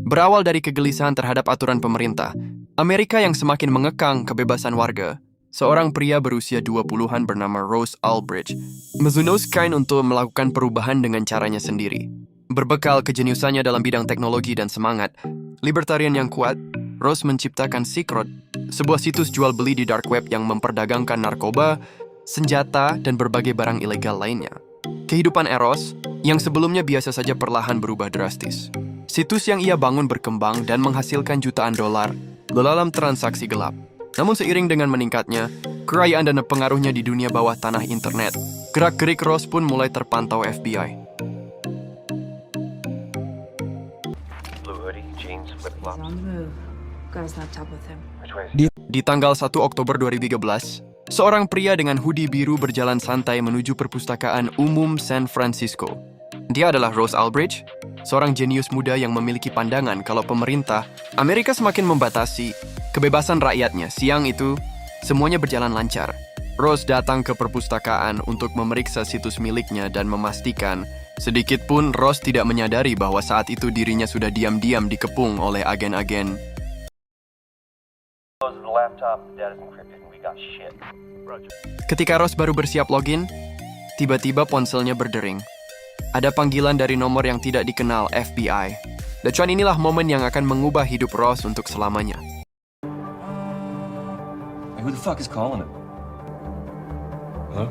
Berawal dari kegelisahan terhadap aturan pemerintah, Amerika yang semakin mengekang kebebasan warga, seorang pria berusia 20-an bernama Ross Ulbricht memutuskan untuk melakukan perubahan dengan caranya sendiri. Berbekal kejeniusannya dalam bidang teknologi dan semangat libertarian yang kuat, Ross menciptakan Silk Road, sebuah situs jual beli di dark web yang memperdagangkan narkoba, senjata, dan berbagai barang ilegal lainnya. Kehidupan Ross, yang sebelumnya biasa saja perlahan berubah drastis. Situs yang ia bangun berkembang dan menghasilkan jutaan dolar dalam transaksi gelap. Namun seiring dengan meningkatnya kekayaan dan pengaruhnya di dunia bawah tanah internet, gerak-gerik Ross pun mulai terpantau FBI. Di tanggal 1 Oktober 2013, seorang pria dengan hoodie biru berjalan santai menuju perpustakaan umum San Francisco. Dia adalah Ross Ulbricht, seorang jenius muda yang memiliki pandangan kalau pemerintah Amerika semakin membatasi kebebasan rakyatnya. Siang itu, semuanya berjalan lancar. Ross datang ke perpustakaan untuk memeriksa situs miliknya dan memastikan sedikit pun Ross tidak menyadari bahwa saat itu dirinya sudah diam-diam dikepung oleh agen-agen. Ketika Ross baru bersiap login, tiba-tiba ponselnya berdering. Ada panggilan dari nomor yang tidak dikenal, FBI. Dan inilah momen yang akan mengubah hidup Ross untuk selamanya. Hey, who the fuck is calling him? Huh?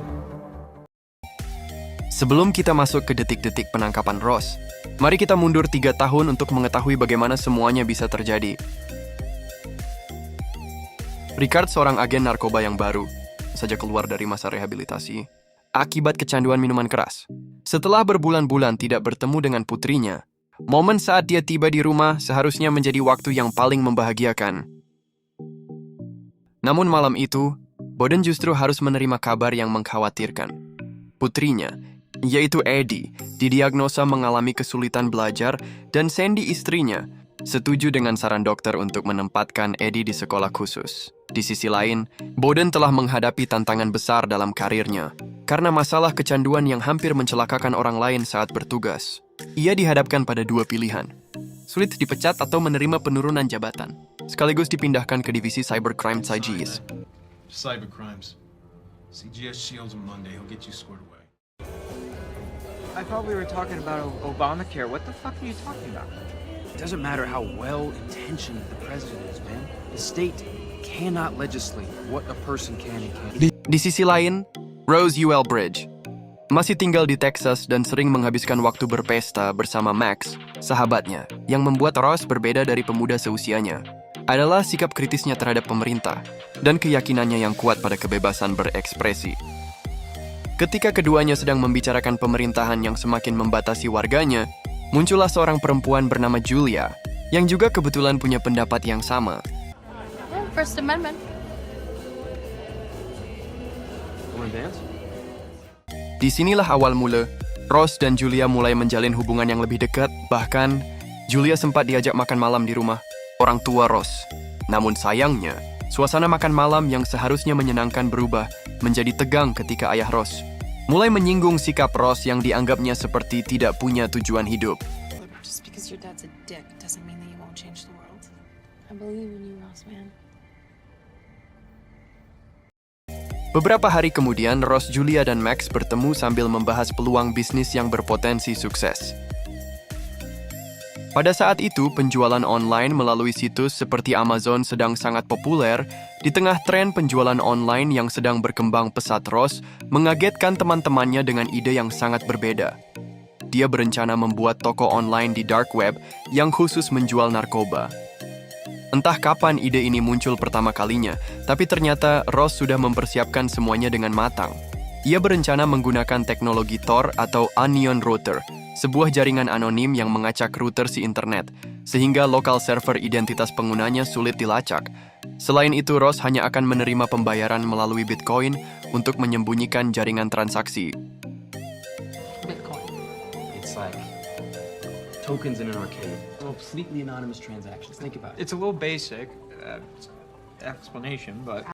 Sebelum kita masuk ke detik-detik penangkapan Ross, mari kita mundur 3 tahun untuk mengetahui bagaimana semuanya bisa terjadi. Ricard, seorang agen narkoba yang baru saja keluar dari masa rehabilitasi akibat kecanduan minuman keras. Setelah berbulan-bulan tidak bertemu dengan putrinya, momen saat dia tiba di rumah seharusnya menjadi waktu yang paling membahagiakan. Namun malam itu, Boden justru harus menerima kabar yang mengkhawatirkan. Putrinya, yaitu Eddie, didiagnosa mengalami kesulitan belajar dan Sandy, istrinya, setuju dengan saran dokter untuk menempatkan Eddie di sekolah khusus. Di sisi lain, Boden telah menghadapi tantangan besar dalam karirnya karena masalah kecanduan yang hampir mencelakakan orang lain saat bertugas. Ia dihadapkan pada 2 pilihan: sulit dipecat atau menerima penurunan jabatan, sekaligus dipindahkan ke divisi cybercrime CGS. Cybercrimes. CGS Shields on Monday. He'll get you squared away. I thought we were talking about Obamacare. What the fuck are you talking about? It doesn't matter how well-intentioned the president is, man. The state cannot legislate what a person can and can't. Di sisi lain, Ross Ulbricht masih tinggal di Texas dan sering menghabiskan waktu berpesta bersama Max, sahabatnya. Yang membuat Ross berbeda dari pemuda seusianya adalah sikap kritisnya terhadap pemerintah dan keyakinannya yang kuat pada kebebasan berekspresi. Ketika keduanya sedang membicarakan pemerintahan yang semakin membatasi warganya, muncullah seorang perempuan bernama Julia, yang juga kebetulan punya pendapat yang sama. First Amendment. Wanna dance? Disinilah awal mula, Ross dan Julia mulai menjalin hubungan yang lebih dekat, bahkan Julia sempat diajak makan malam di rumah orang tua Ross. Namun sayangnya, suasana makan malam yang seharusnya menyenangkan berubah menjadi tegang ketika ayah Ross mulai menyinggung sikap Ross yang dianggapnya seperti tidak punya tujuan hidup. Just because your dad's a dick doesn't mean that you won't change the world. I believe in you, Ross, man. Beberapa hari kemudian, Ross, Julia, dan Max bertemu sambil membahas peluang bisnis yang berpotensi sukses. Pada saat itu, penjualan online melalui situs seperti Amazon sedang sangat populer. Di tengah tren penjualan online yang sedang berkembang pesat, Ross mengagetkan teman-temannya dengan ide yang sangat berbeda. Dia berencana membuat toko online di dark web yang khusus menjual narkoba. Entah kapan ide ini muncul pertama kalinya, tapi ternyata Ross sudah mempersiapkan semuanya dengan matang. Ia berencana menggunakan teknologi Tor atau Onion Router, sebuah jaringan anonim yang mengacak router si internet, sehingga lokal server identitas penggunanya sulit dilacak. Selain itu, Ross hanya akan menerima pembayaran melalui Bitcoin untuk menyembunyikan jaringan transaksi. Bitcoin. It's like tokens in an arcade. Completely anonymous transactions. Think about it. It's a little basic explanation, but